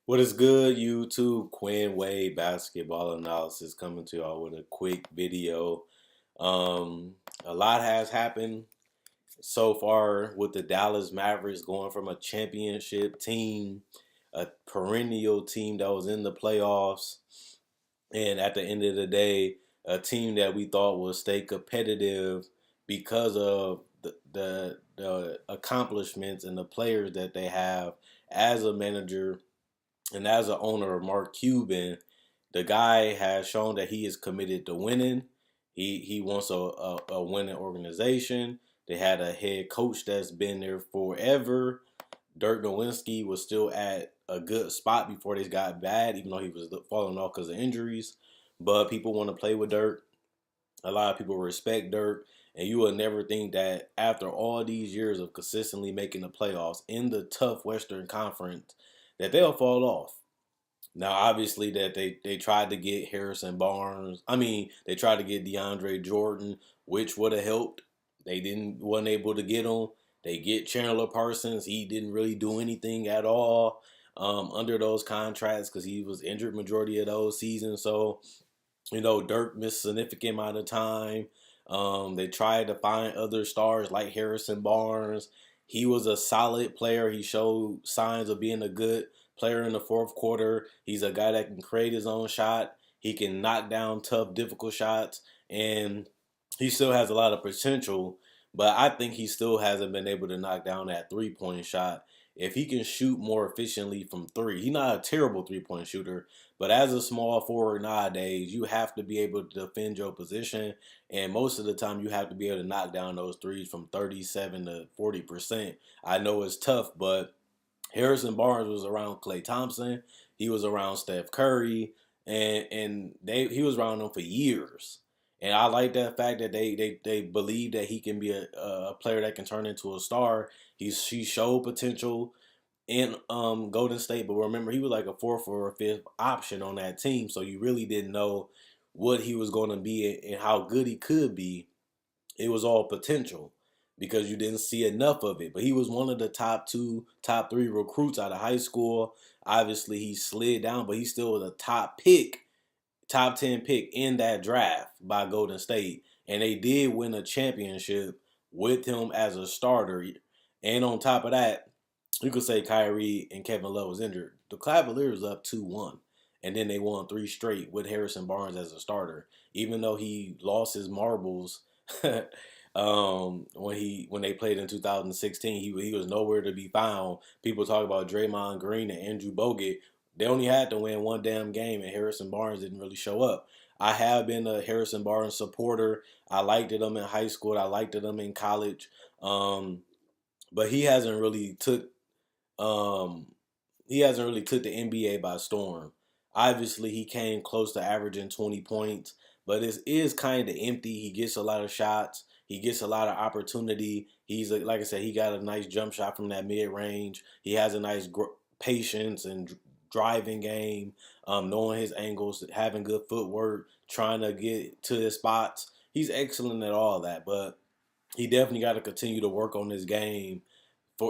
What is good, YouTube? Quinn Wade basketball analysis coming to y'all with a quick video. A lot has happened so far with the Dallas Mavericks going from a championship team, a perennial team that was in the playoffs, and at the end of the day, a team that we thought would stay competitive because of the accomplishments and the players that they have as a manager and as an owner of Mark Cuban. The guy has shown that he is committed to winning. He wants a winning organization. They had a head coach that's been there forever. Dirk Nowitzki was still at a good spot before they got bad, even though he was falling off because of injuries. But people want to play with Dirk. A lot of people respect Dirk. And you will never think that after all these years of consistently making the playoffs in the tough Western Conference, that they'll fall off. Now, obviously, that they tried to get Harrison Barnes. I mean, they tried to get DeAndre Jordan, which would have helped. They wasn't able to get him. They get Chandler Parsons. He didn't really do anything at all under those contracts because he was injured majority of those seasons. So Dirk missed a significant amount of time. They tried to find other stars like Harrison Barnes. He was a solid player. He showed signs of being a good player in the fourth quarter. He's a guy that can create his own shot. He can knock down tough, difficult shots, and he still has a lot of potential. But I think he still hasn't been able to knock down that 3-point shot. If he can shoot more efficiently from three, he's not a terrible 3-point shooter, but as a small forward nowadays, you have to be able to defend your position. And most of the time, you have to be able to knock down those threes from 37 to 40%. I know it's tough, but Harrison Barnes was around Klay Thompson. He was around Steph Curry, and he was around them for years. And I like that fact that they believe that he can be a player that can turn into a star. He showed potential in Golden State, but remember he was like a fourth or a fifth option on that team, so you really didn't know what he was going to be and how good he could be. It was all potential because you didn't see enough of it. But he was one of the top two, top three recruits out of high school. Obviously, he slid down, but he still was a top pick, top 10 pick in that draft by Golden State. And they did win a championship with him as a starter. And on top of that, you could say Kyrie and Kevin Love was injured. The Cavaliers up 2-1. And then they won three straight with Harrison Barnes as a starter. Even though he lost his marbles when they played in 2016, he was nowhere to be found. People talk about Draymond Green and Andrew Bogut. They only had to win one damn game, and Harrison Barnes didn't really show up. I have been a Harrison Barnes supporter. I liked him in high school. I liked him in college. But um, he hasn't really took the NBA by storm. Obviously, he came close to averaging 20 points, but it is kind of empty. He gets a lot of shots. He gets a lot of opportunity. Like I said, he got a nice jump shot from that mid range. He has a nice patience and driving game, knowing his angles, having good footwork, trying to get to his spots. He's excellent at all that, but he definitely got to continue to work on his game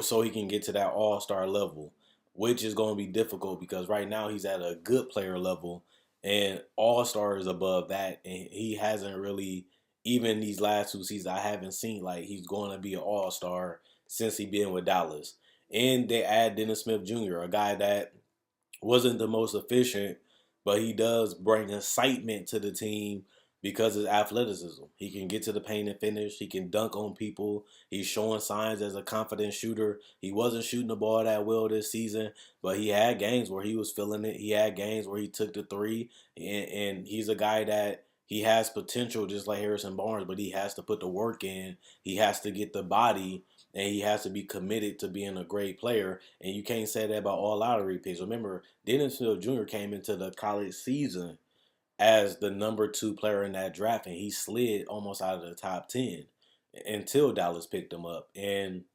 so he can get to that all-star level, which is going to be difficult because right now he's at a good player level and all-star is above that, and he hasn't really, even these last two seasons, I haven't seen like he's going to be an all-star since he been with Dallas. And they add Dennis Smith Jr., a guy that wasn't the most efficient, but he does bring excitement to the team because of athleticism. He can get to the paint and finish. He can dunk on people. He's showing signs as a confident shooter. He wasn't shooting the ball that well this season, but he had games where he was feeling it. He had games where he took the three, and he's a guy that he has potential just like Harrison Barnes, but he has to put the work in. He has to get the body, and he has to be committed to being a great player. And you can't say that about all lottery picks. Remember, Dennis Smith Jr. came into the college season as the number two player in that draft, and he slid almost out of the top 10 until Dallas picked him up. And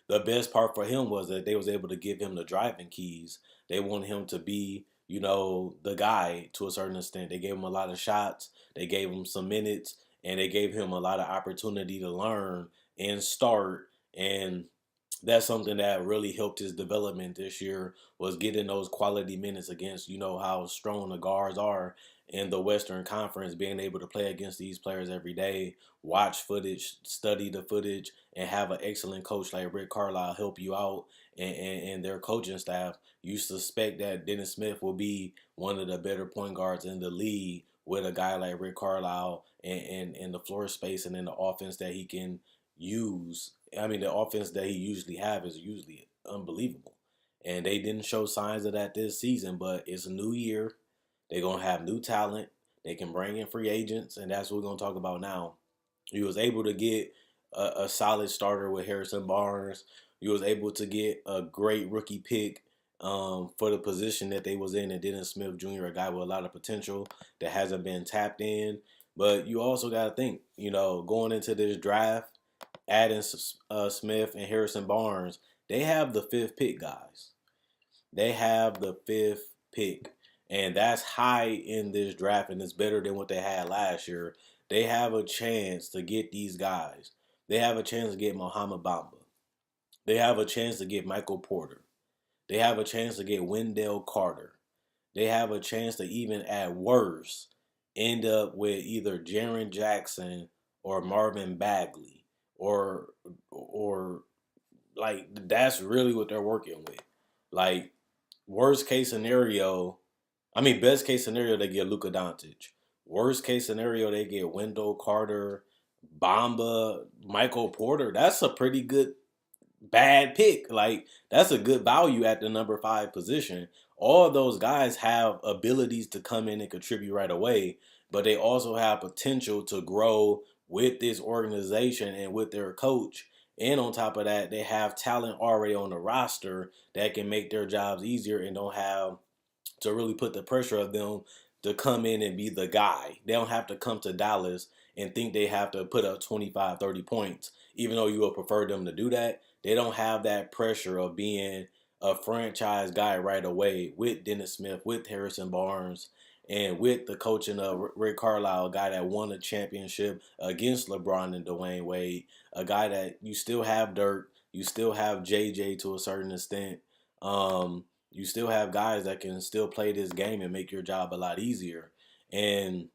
the best part for him was that they was able to give him the driving keys. They wanted him to be, the guy to a certain extent. They gave him a lot of shots. They gave him some minutes, and they gave him a lot of opportunity to learn and start. And that's something that really helped his development this year, was getting those quality minutes against, how strong the guards are in the Western Conference, being able to play against these players every day, watch footage, study the footage, and have an excellent coach like Rick Carlisle help you out, and their coaching staff. You suspect that Dennis Smith will be one of the better point guards in the league with a guy like Rick Carlisle, and the floor space and in the offense that he can use. I mean, the offense that he usually have is usually unbelievable, and they didn't show signs of that this season. But it's a new year; they're gonna have new talent. They can bring in free agents, and that's what we're gonna talk about now. He was able to get a solid starter with Harrison Barnes. He was able to get a great rookie pick for the position that they was in, and Dennis Smith Jr., a guy with a lot of potential that hasn't been tapped in. But you also got to think, going into this draft, adding Smith and Harrison Barnes, they have the fifth pick, guys. They have the fifth pick. And that's high in this draft, and it's better than what they had last year. They have a chance to get these guys. They have a chance to get Mohamed Bamba. They have a chance to get Michael Porter. They have a chance to get Wendell Carter. They have a chance to, even at worst, end up with either Jaren Jackson or Marvin Bagley, or or like, that's really what they're working with. Like, worst case scenario, I mean, best case scenario, they get Luka Doncic. Worst case scenario, they get Wendell Carter, Bamba, Michael Porter. That's a pretty good bad pick. Like, that's a good value at the number 5 position. All of those guys have abilities to come in and contribute right away, but they also have potential to grow with this organization and with their coach. And on top of that, they have talent already on the roster that can make their jobs easier and don't have to really put the pressure of them to come in and be the guy. They don't have to come to Dallas and think they have to put up 25, 30 points, even though you would prefer them to do that. They don't have that pressure of being a franchise guy right away with Dennis Smith, with Harrison Barnes, and with the coaching of Rick Carlisle, a guy that won a championship against LeBron and Dwayne Wade, a guy that you still have Dirk, you still have JJ to a certain extent. You still have guys that can still play this game and make your job a lot easier. And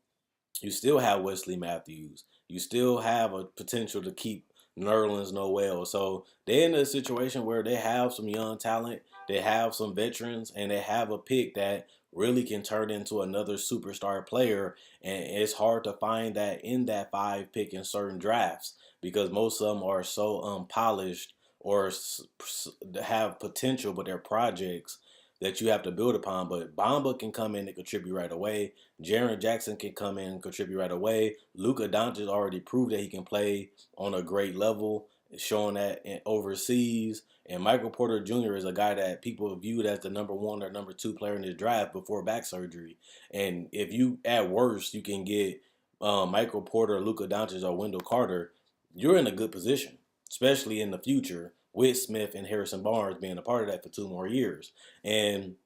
you still have Wesley Matthews. You still have a potential to keep Nerlens Noel. So they're in a situation where they have some young talent, they have some veterans, and they have a pick that really can turn into another superstar player. And it's hard to find that in that 5 pick in certain drafts, because most of them are so unpolished, or have potential, but they're projects that you have to build upon. But Bamba can come in and contribute right away. Jaren Jackson can come in and contribute right away. Luka Doncic already proved that he can play on a great level, showing that overseas. And Michael Porter Jr. is a guy that people viewed as the number 1 or number 2 player in this draft before back surgery. And if you, at worst, you can get Michael Porter, Luka Doncic, or Wendell Carter, you're in a good position, especially in the future with Smith and Harrison Barnes being a part of that for 2 more years. And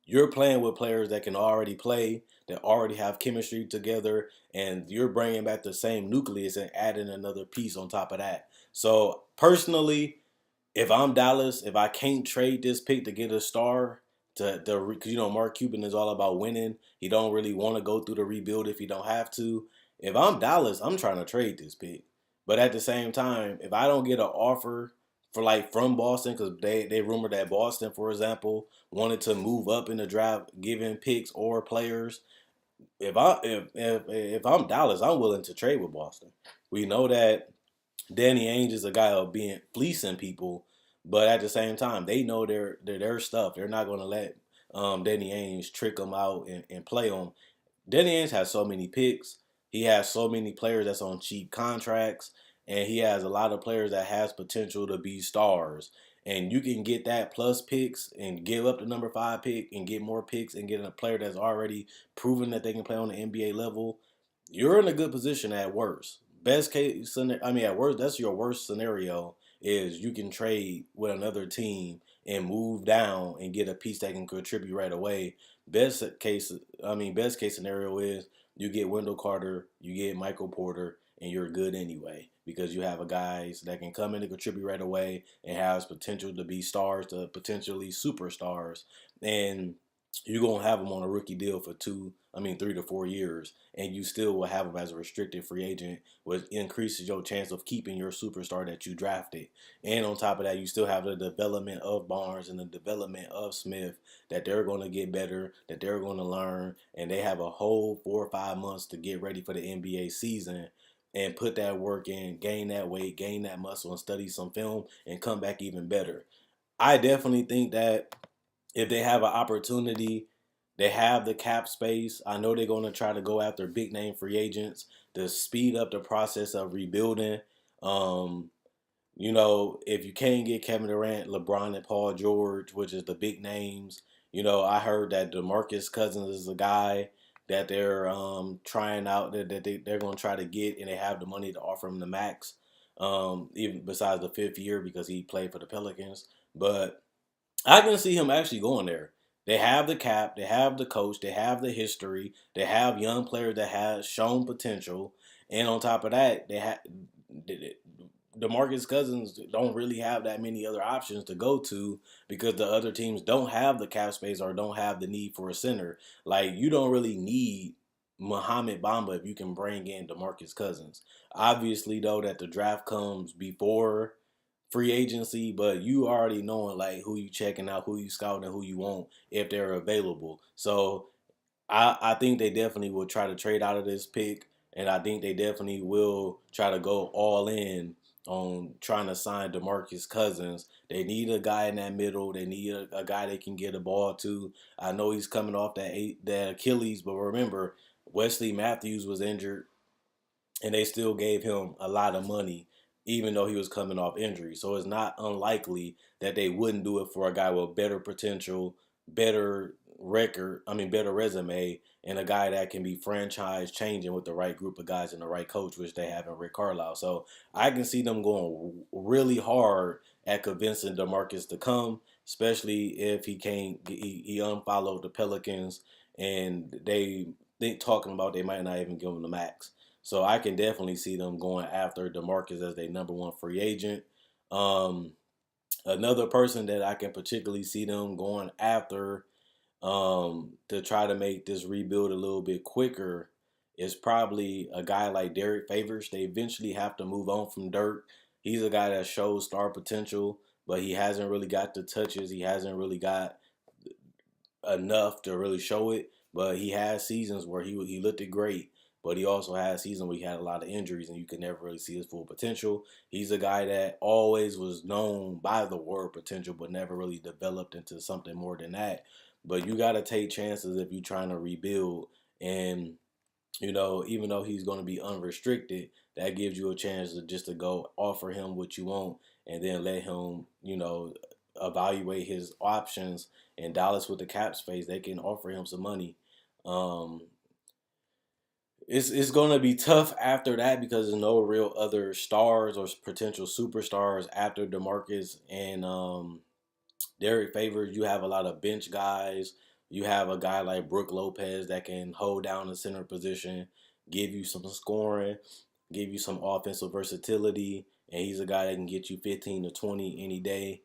you're playing with players that can already play, that already have chemistry together, and you're bringing back the same nucleus and adding another piece on top of that. So personally, if I'm Dallas, if I can't trade this pick to get a star, because Mark Cuban is all about winning. He don't really want to go through the rebuild if he don't have to. If I'm Dallas, I'm trying to trade this pick. But at the same time, if I don't get an offer from Boston, because they rumored that Boston, for example, wanted to move up in the draft, giving picks or players. If I'm Dallas, I'm willing to trade with Boston. We know that Danny Ainge is a guy of being fleecing people, but at the same time, they know their stuff. They're not going to let Danny Ainge trick them out and play them. Danny Ainge has so many picks. He has so many players that's on cheap contracts, and he has a lot of players that has potential to be stars. And you can get that plus picks and give up the number 5 pick and get more picks and get a player that's already proven that they can play on the NBA level. You're in a good position at worst. Best case scenario, I mean, at worst, that's your worst scenario, is you can trade with another team and move down and get a piece that can contribute right away. Best case scenario is you get Wendell Carter, you get Michael Porter, and you're good anyway. because you have a guys that can come in and contribute right away and has potential to be stars, to potentially superstars, and you're gonna have them on a rookie deal for 3 to 4 years, and you still will have them as a restricted free agent, which increases your chance of keeping your superstar that you drafted. And on top of that, you still have the development of Barnes and the development of Smith, that they're going to get better, that they're going to learn, and they have a whole 4 or 5 months to get ready for the NBA season and put that work in, gain that weight, gain that muscle, and study some film and come back even better. I definitely think that if they have an opportunity, they have the cap space. I know they're going to try to go after big name free agents to speed up the process of rebuilding. Um, if you can't get Kevin Durant, LeBron, and Paul George, which is the big names, I heard that DeMarcus Cousins is a guy that they're trying out, they're going to try to get, and they have the money to offer him the max, even besides the 5th year because he played for the Pelicans. But I can see him actually going there. They have the cap, they have the coach, they have the history, they have young players that have shown potential, and on top of that, they have DeMarcus Cousins don't really have that many other options to go to because the other teams don't have the cap space or don't have the need for a center. Like, you don't really need Mohamed Bamba if you can bring in DeMarcus Cousins. Obviously, though, that the draft comes before free agency, but you already knowing like who you checking out, who you scouting, who you want if they're available. So I think they definitely will try to trade out of this pick, and I think they definitely will try to go all in on trying to sign DeMarcus Cousins. They need a guy in that middle. They need a guy they can get a ball to. I know he's coming off that Achilles, but remember, Wesley Matthews was injured and they still gave him a lot of money even though he was coming off injury. So it's not unlikely that they wouldn't do it for a guy with better potential, better better resume, and a guy that can be franchise changing with the right group of guys and the right coach, which they have in Rick Carlisle. So I can see them going really hard at convincing DeMarcus to come, especially if he unfollowed the Pelicans and they talking about they might not even give him the max. So I can definitely see them going after DeMarcus as their number one free agent. Um, Another person that I can particularly see them going after to try to make this rebuild a little bit quicker is probably a guy like Derek Favors. They eventually have to move on from Dirk. He's a guy that shows star potential, but he hasn't really got the touches. He hasn't really got enough to really show it. But he had seasons where he looked great. But he also had seasons where he had a lot of injuries and you could never really see his full potential. He's a guy that always was known by the word potential, but never really developed into something more than that. But you got to take chances if you're trying to rebuild. And even though he's going to be unrestricted, that gives you a chance to just to go offer him what you want and then let him, evaluate his options. And Dallas with the cap space, they can offer him some money. Um, it's going to be tough after that because there's no real other stars or potential superstars after DeMarcus and Derek Favors. You have a lot of bench guys. You have a guy like Brook Lopez that can hold down the center position, give you some scoring, give you some offensive versatility, and he's a guy that can get you 15 to 20 any day.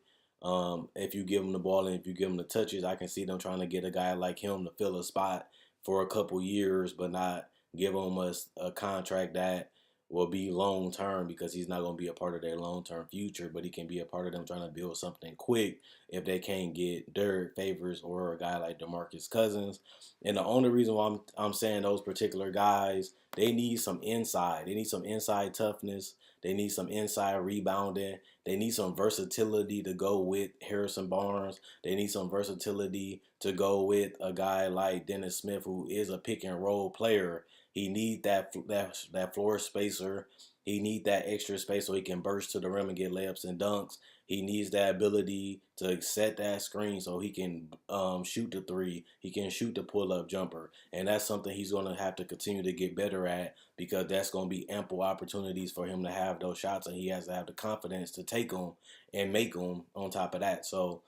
If you give him the ball and if you give him the touches, I can see them trying to get a guy like him to fill a spot for a couple years, but not give him a contract that will be long term because he's not going to be a part of their long term future, but he can be a part of them trying to build something quick if they can't get Derek Favors or a guy like DeMarcus Cousins. And the only reason why I'm saying those particular guys, they need some inside. They need some inside toughness. They need some inside rebounding. They need some versatility to go with Harrison Barnes. They need some versatility to go with a guy like Dennis Smith, who is a pick and roll player. He needs that floor spacer. He needs that extra space so he can burst to the rim and get layups and dunks. He needs that ability to set that screen so he can shoot the three. He can shoot the pull-up jumper. And that's something he's going to have to continue to get better at because that's going to be ample opportunities for him to have those shots, and he has to have the confidence to take them and make them on top of that. So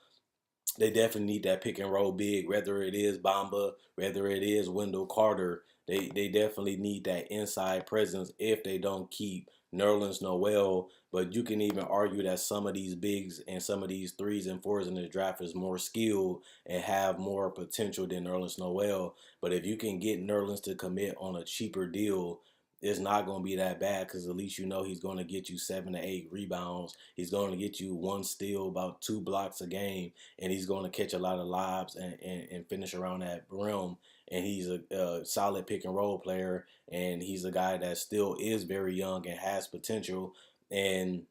they definitely need that pick and roll big, whether it is Bamba, whether it is Wendell Carter. They definitely need that inside presence if they don't keep Nerlens Noel, but you can even argue that some of these bigs and some of these threes and fours in the draft is more skilled and have more potential than Nerlens Noel. But if you can get Nerlens to commit on a cheaper deal, it's not going to be that bad because at least you know he's going to get you 7 to 8 rebounds. He's going to get you 1 steal, about 2 blocks a game, and he's going to catch a lot of lobs and finish around that rim. And he's a solid pick and roll player, and he's a guy that still is very young and has potential. And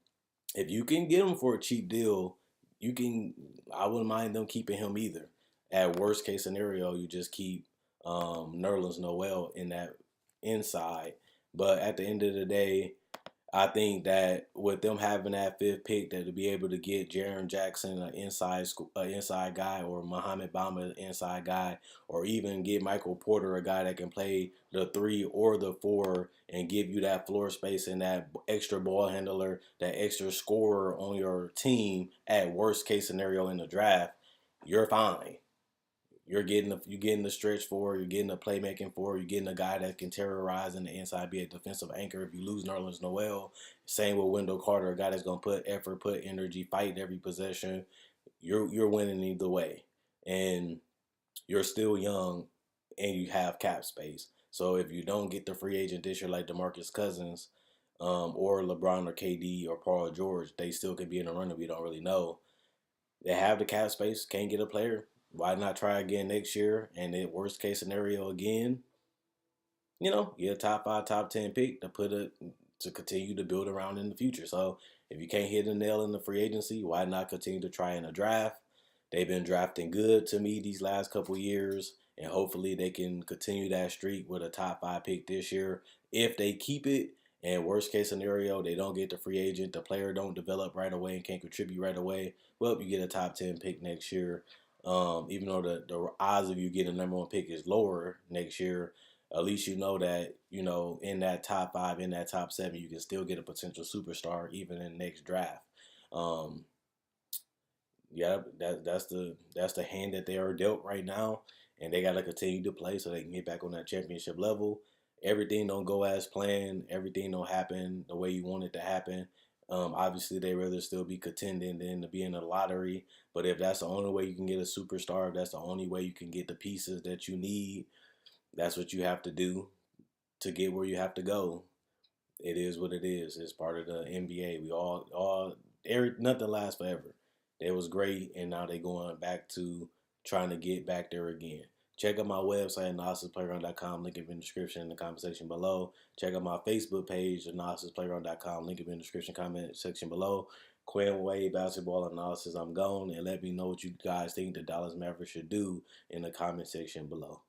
if you can get him for a cheap deal, you can. I wouldn't mind them keeping him either. At worst case scenario, you just keep Nerlens Noel in that inside. But at the end of the day, I think that with them having that fifth pick, that to be able to get Jaren Jackson, an inside guy, or Muhammad Bamba, an inside guy, or even get Michael Porter, a guy that can play the 3 or the 4 and give you that floor space and that extra ball handler, that extra scorer on your team at worst case scenario in the draft, you're fine. You're getting the stretch for, you're getting the playmaking for, you're getting a guy that can terrorize in the inside, be a defensive anchor. If you lose Nerlens Noel, same with Wendell Carter, a guy that's gonna put effort, put energy, fight every possession. You're winning either way, and you're still young, and you have cap space. So if you don't get the free agent this year like DeMarcus Cousins, or LeBron or KD or Paul George, they still could be in the run. We don't really know. They have the cap space, can't get a player. Why not try again next year? And in worst case scenario again, get a top 5, top 10 pick to continue to build around in the future. So if you can't hit a nail in the free agency, why not continue to try in a draft? They've been drafting good to me these last couple years, and hopefully they can continue that streak with a top 5 pick this year. If they keep it, and worst case scenario, they don't get the free agent, the player don't develop right away and can't contribute right away, well, you get a top 10 pick next year. Even though the odds of you getting a number 1 pick is lower next year, at least you know that, in that top 5, in that top 7, you can still get a potential superstar even in the next draft. Um, yeah, that's the hand that they are dealt right now, and they got to continue to play so they can get back on that championship level. Everything don't go as planned. Everything don't happen the way you want it to happen. Obviously, they rather still be contending than to be in the lottery. But if that's the only way you can get a superstar, if that's the only way you can get the pieces that you need, that's what you have to do to get where you have to go. It is what it is. It's part of the NBA. We nothing lasts forever. It was great, and now they going back to trying to get back there again. Check out my website, analysisplayground.com. Link in the description in the comment section below. Check out my Facebook page, analysisplayground.com. Link in the description comment section below. Quinn Wade Basketball Analysis. I'm gone, and let me know what you guys think the Dallas Mavericks should do in the comment section below.